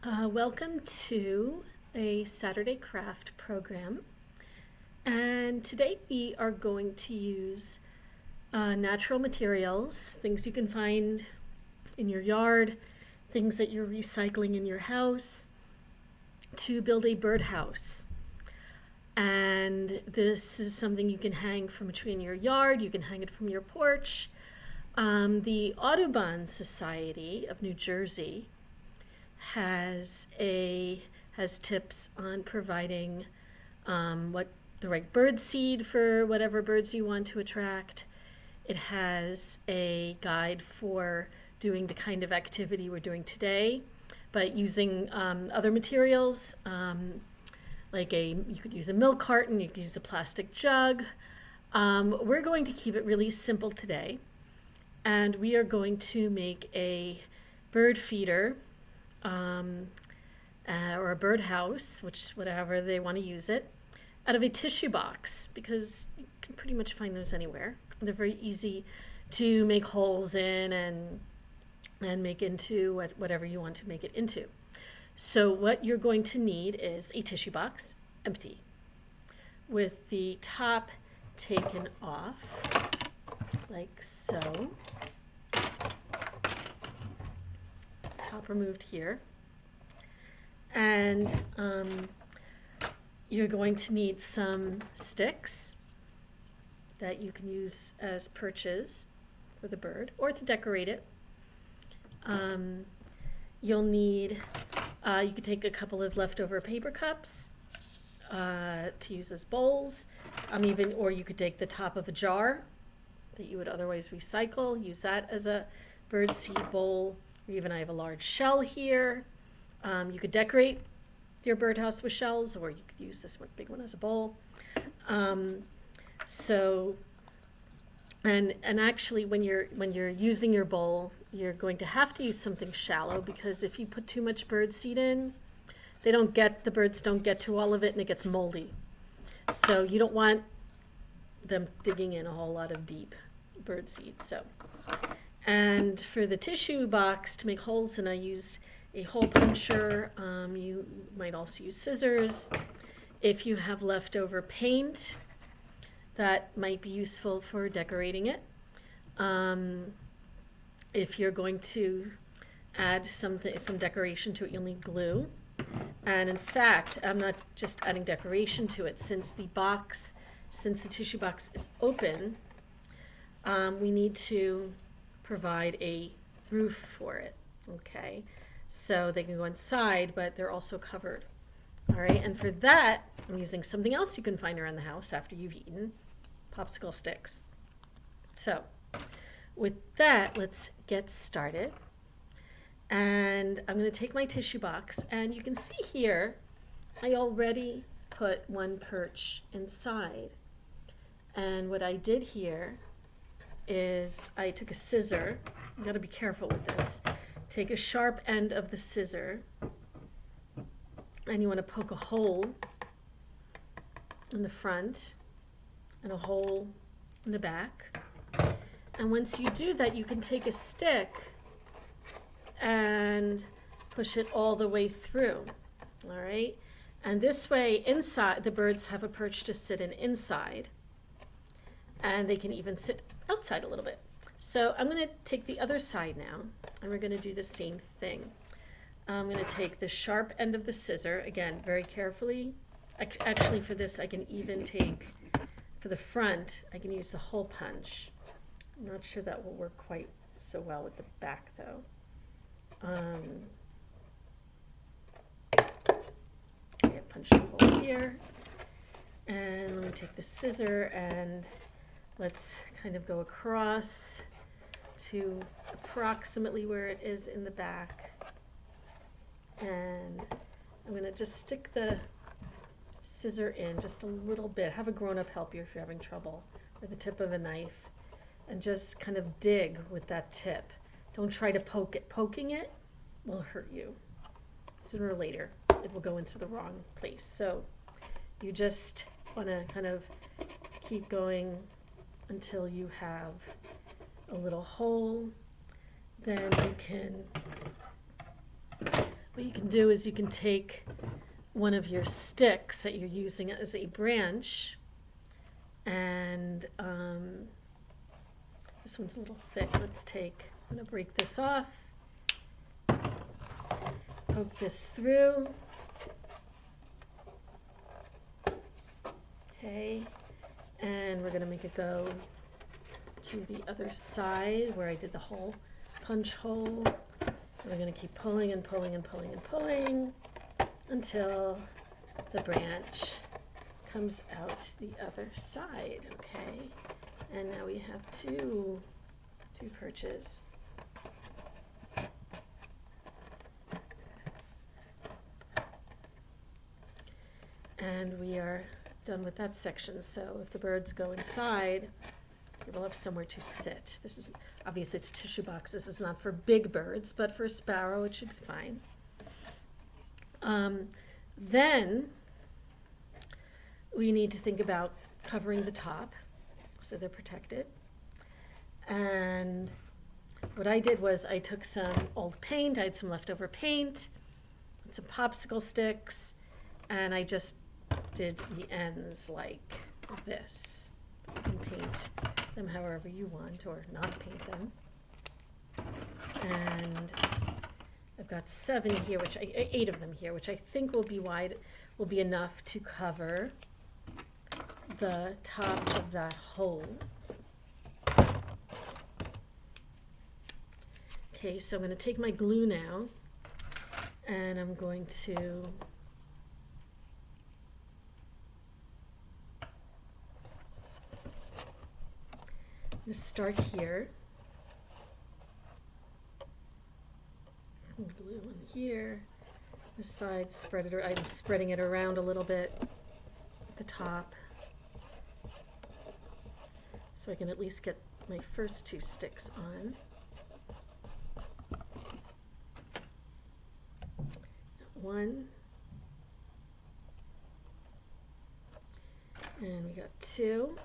Welcome to a Saturday craft program. And today we are going to use natural materials, things you can find in your yard, things that you're recycling in your house, to build a birdhouse. And this is something you can hang from between your yard, you can hang it from your porch. The Audubon Society of New Jersey has tips on providing what the right bird seed for whatever birds you want to attract. It has a guide for doing the kind of activity we're doing today, but using other materials, you could use a milk carton, you could use a plastic jug. We're going to keep it really simple today, and we are going to make a bird feeder or a birdhouse, whatever they want to use it, out of a tissue box, because you can pretty much find those anywhere. They're very easy to make holes in and make into whatever you want to make it into. So what you're going to need is a tissue box, empty, with the top taken off, like so. Top removed here. And you're going to need some sticks that you can use as perches for the bird or to decorate it. You'll need, you could take a couple of leftover paper cups to use as bowls, or you could take the top of a jar that you would otherwise recycle, use that as a bird seed bowl. Even I have a large shell here. You could decorate your birdhouse with shells, or you could use this big one as a bowl. Actually, when you're using your bowl, you're going to have to use something shallow, because if you put too much bird seed in, the birds don't get to all of it, and it gets moldy. So you don't want them digging in a whole lot of deep bird seed. And for the tissue box to make holes in, I used a hole puncher. You might also use scissors. If you have leftover paint, that might be useful for decorating it. If you're going to add some decoration to it, you'll need glue. And in fact, I'm not just adding decoration to it. Since the tissue box is open, we need to provide a roof for it, okay? So they can go inside, but they're also covered. All right, and for that, I'm using something else you can find around the house after you've eaten, popsicle sticks. So with that, let's get started. And I'm gonna take my tissue box, and you can see here, I already put one perch inside. And what I did here is I took a scissor. You gotta be careful with this. Take a sharp end of the scissor, and you want to poke a hole in the front and a hole in the back. And once you do that, you can take a stick and push it all the way through. All right? And this way, inside, the birds have a perch to sit in inside, and they can even sit outside a little bit. So I'm going to take the other side now, and we're going to do the same thing. I'm going to take the sharp end of the scissor, again, very carefully. Actually, for this, I can even take, for the front, I can use the hole punch. I'm not sure that will work quite so well with the back, though. Okay, punch the hole here. And let me take the scissor and let's kind of go across to approximately where it is in the back. And I'm going to just stick the scissor in just a little bit. Have a grown-up help you if you're having trouble with the tip of a knife. And just kind of dig with that tip. Don't try to poke it. Poking it will hurt you. Sooner or later, it will go into the wrong place. So you just want to kind of keep going until you have a little hole. Then you can what you can do is you can take one of your sticks that you're using as a branch, and this one's a little thick. I'm going to break this off, poke this through. Okay, and we're going to make it go to the other side where I did the whole punch hole. We're going to keep pulling and pulling and pulling and pulling until the branch comes out the other side. Okay, and now we have two perches. And we are done with that section. So if the birds go inside, they will have somewhere to sit. This is, obviously it's a tissue box. This is not for big birds, but for a sparrow it should be fine. Then we need to think about covering the top so they're protected. And what I did was I took some old paint, I had some leftover paint, some popsicle sticks, and I just did the ends like this. You can paint them however you want or not paint them. And I've got 7 here, 8 of them here, which I think will be enough to cover the top of that hole. Okay, so I'm going to take my glue now, and I'm going to start here. Glue on here. The sides, I'm spreading it around a little bit at the top, so I can at least get my first 2 sticks on. One, and we got 2.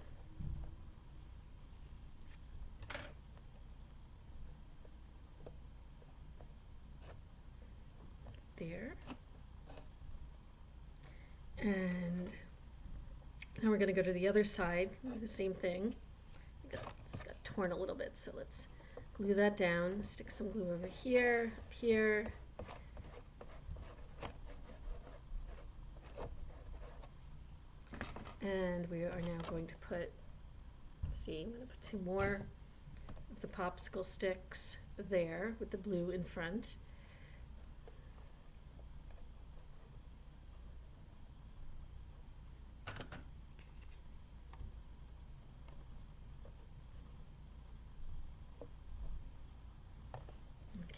There. And now we're going to go to the other side, do the same thing. It's got torn a little bit, so let's glue that down, stick some glue over here, up here. And we are now going to put, I'm going to put 2 more of the popsicle sticks there with the blue in front.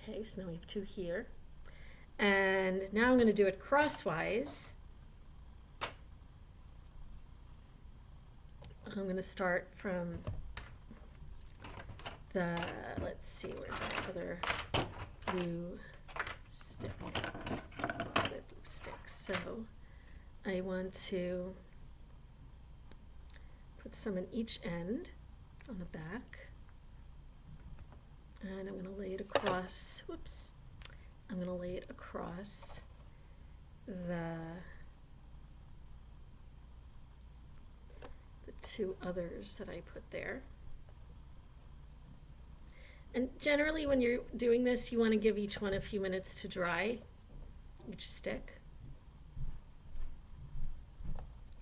Okay, so now we have 2 here. And now I'm going to do it crosswise. I'm going to start from the, let's see, where's my other blue stick? Other blue stick. So I want to put some in each end on the back. And I'm going to lay it across, I'm going to lay it across the 2 others that I put there. And generally when you're doing this, you want to give each one a few minutes to dry, each stick.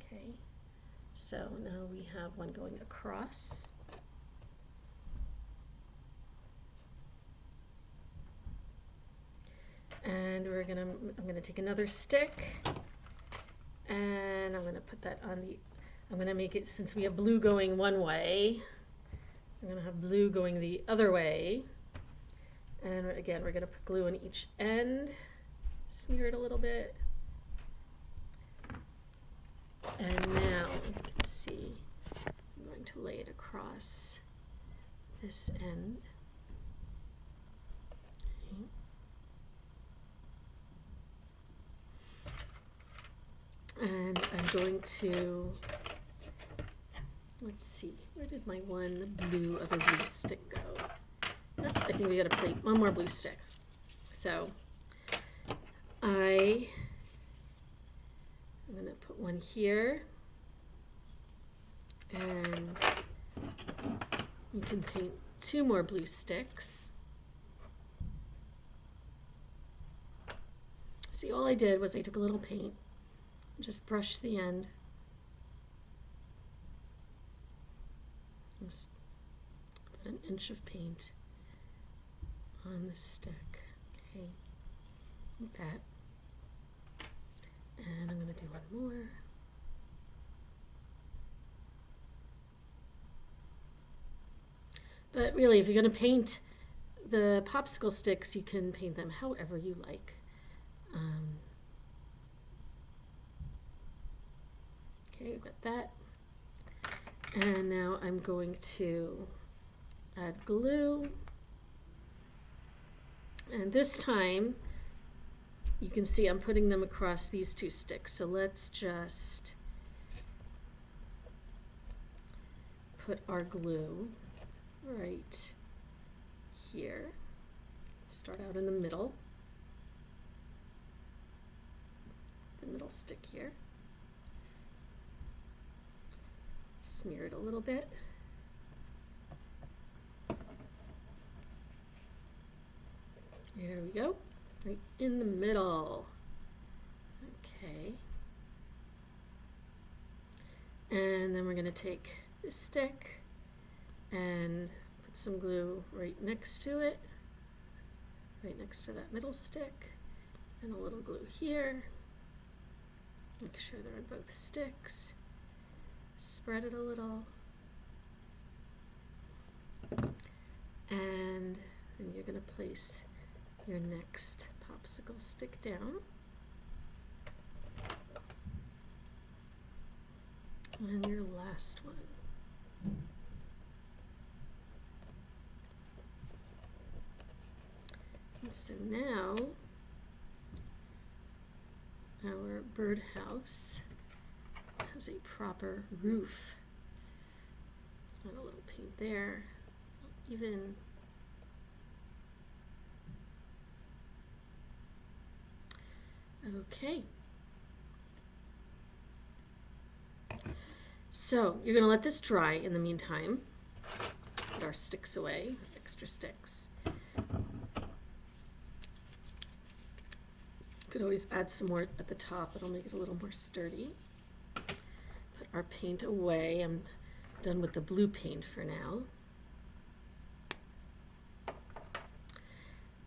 Okay, so now we have one going across. And I'm gonna take another stick, and I'm gonna put that on I'm gonna make it, since we have blue going one way, I'm gonna have blue going the other way. And again, we're gonna put glue on each end, smear it a little bit. And now you can see, I'm going to lay it across this end. Okay. And I'm going to, let's see, where did my other blue stick go? I think we got to plate one more blue stick. So Okay. I'm going to put one here. And you can paint 2 more blue sticks. See, all I did was I took a little paint, just brushed the end. Just put an inch of paint on the stick. Okay, like that. And I'm going to do one more. But really, if you're going to paint the popsicle sticks, you can paint them however you like. Okay, we've got that. And now I'm going to add glue. And this time, you can see I'm putting them across these 2 sticks. So let's just put our glue right here. Start out in the middle. The middle stick here. Smear it a little bit. There we go. Right in the middle. Okay. And then we're going to take this stick and put some glue right next to it, right next to that middle stick, and a little glue here. Make sure they're on both sticks. Spread it a little. And then you're going to place your next popsicle stick down. And your last one. And so now our birdhouse has a proper roof. Got a little paint there, even. Okay. So you're going to let this dry in the meantime. Put our sticks away, extra sticks. Could always add some more at the top. It'll make it a little more sturdy. Put our paint away. I'm done with the blue paint for now.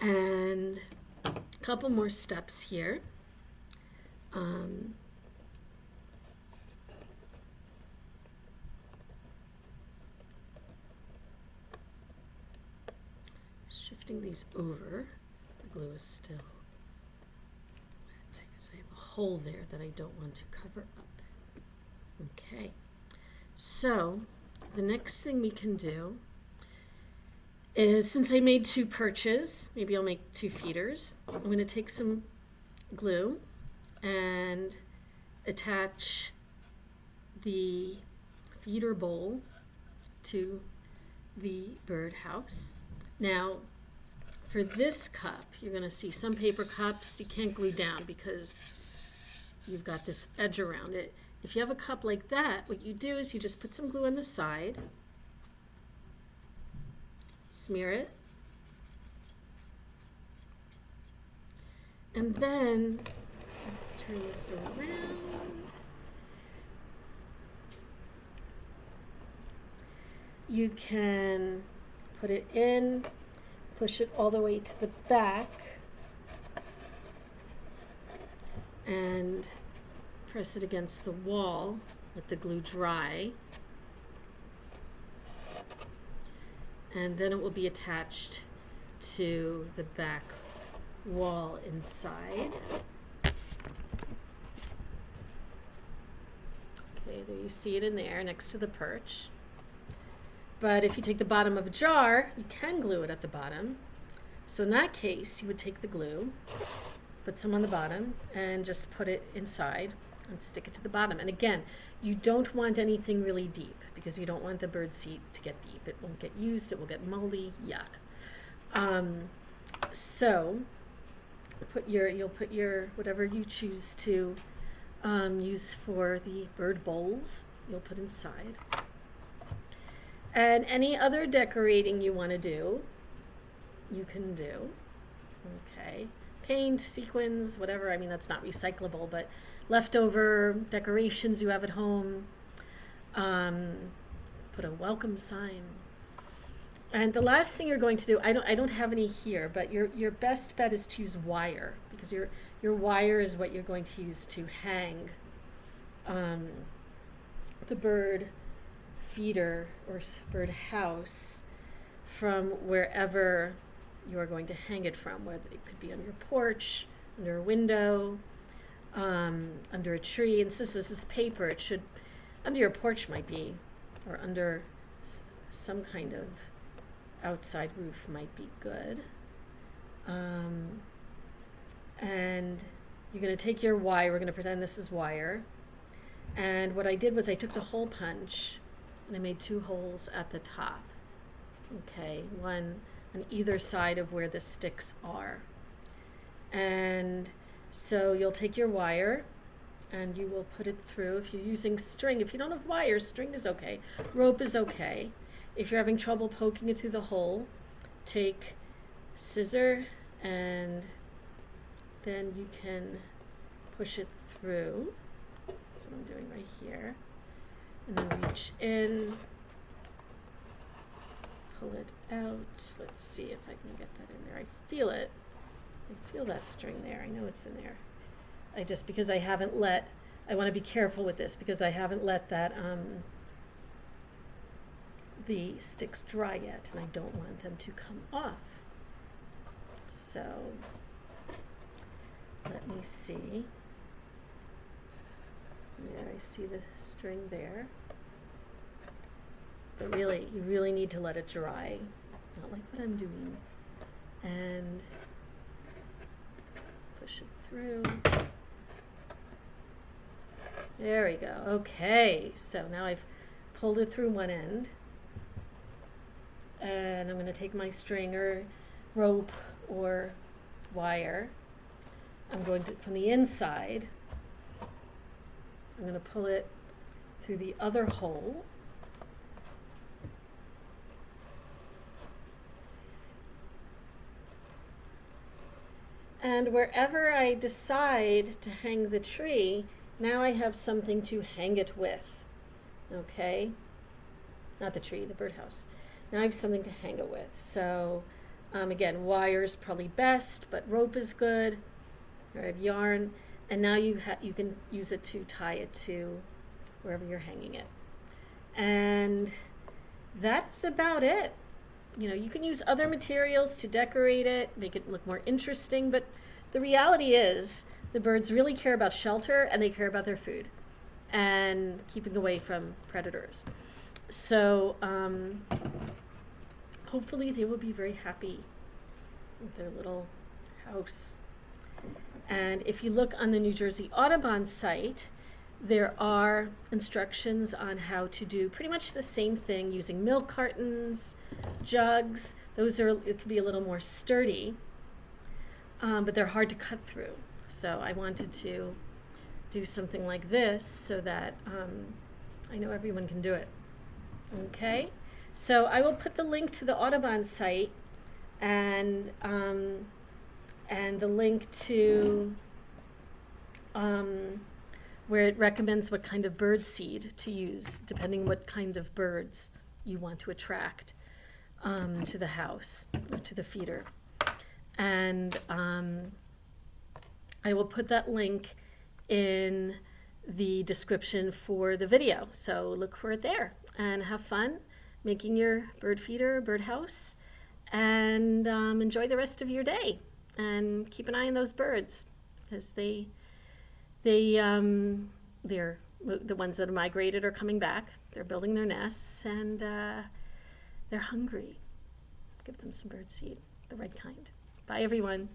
And a couple more steps here. Shifting these over. The glue is still wet because I have a hole there that I don't want to cover up. Okay, so the next thing we can do is, since I made 2 perches, maybe I'll make 2 feeders. I'm going to take some glue and attach the feeder bowl to the birdhouse. Now, for this cup, you're going to see some paper cups you can't glue down because you've got this edge around it. If you have a cup like that, what you do is you just put some glue on the side, smear it, and then let's turn this around. You can put it in, push it all the way to the back, and press it against the wall, let the glue dry, and then it will be attached to the back wall inside. Okay, there you see it in there next to the perch. But if you take the bottom of a jar, you can glue it at the bottom. So in that case, you would take the glue, put some on the bottom, and just put it inside and stick it to the bottom. And again, you don't want anything really deep because you don't want the bird seat to get deep. It won't get used, it will get moldy, yuck. So you'll put your whatever you choose to use for the bird bowls, you'll put inside. And any other decorating you want to do, you can do. Okay. Paint, sequins, whatever. I mean, that's not recyclable, but leftover decorations you have at home. Put a welcome sign. And the last thing you're going to do, I don't have any here, but your best bet is to use wire, because your wire is what you're going to use to hang the bird feeder or bird house from wherever you are going to hang it from, whether it could be on your porch, under a window, under a tree. And since this is paper, it should, under your porch might be, or under some kind of outside roof might be good. And you're going to take your wire, we're going to pretend this is wire. And what I did was I took the hole punch and I made 2 holes at the top. Okay, one on either side of where the sticks are. And so you'll take your wire and you will put it through. If you're using string, if you don't have wire, string is okay. Rope is okay. If you're having trouble poking it through the hole, take scissor and then you can push it through. That's what I'm doing right here. And then reach in, pull it out. Let's see if I can get that in there. I feel it. I feel that string there. I know it's in there. Because I haven't let, I want to be careful with this because I haven't let that, the sticks dry yet, and I don't want them to come off. So, let me see. Yeah, I see the string there. But really, you really need to let it dry. Not like what I'm doing. And push it through. There we go. Okay, so now I've pulled it through one end. And I'm going to take my string or rope or wire. I'm going to, from the inside, I'm going to pull it through the other hole. And wherever I decide to hang the tree, now I have something to hang it with. Okay? Not the tree, the birdhouse. Now I have something to hang it with. So, again, wire is probably best, but rope is good. I have yarn. And now you can use it to tie it to wherever you're hanging it. And that's about it. You know, you can use other materials to decorate it, make it look more interesting, but the reality is the birds really care about shelter and they care about their food and keeping away from predators. So hopefully they will be very happy with their little house. And if you look on the New Jersey Audubon site, there are instructions on how to do pretty much the same thing using milk cartons, jugs. It can be a little more sturdy, but they're hard to cut through. So I wanted to do something like this so that I know everyone can do it. Okay, so I will put the link to the Audubon site and the link to where it recommends what kind of bird seed to use, depending what kind of birds you want to attract to the house, or to the feeder. And I will put that link in the description for the video. So look for it there and have fun making your bird feeder, bird house, and enjoy the rest of your day. And keep an eye on those birds, because they're the ones that have migrated are coming back. They're building their nests, and they're hungry. Give them some bird seed, the right kind. Bye, everyone.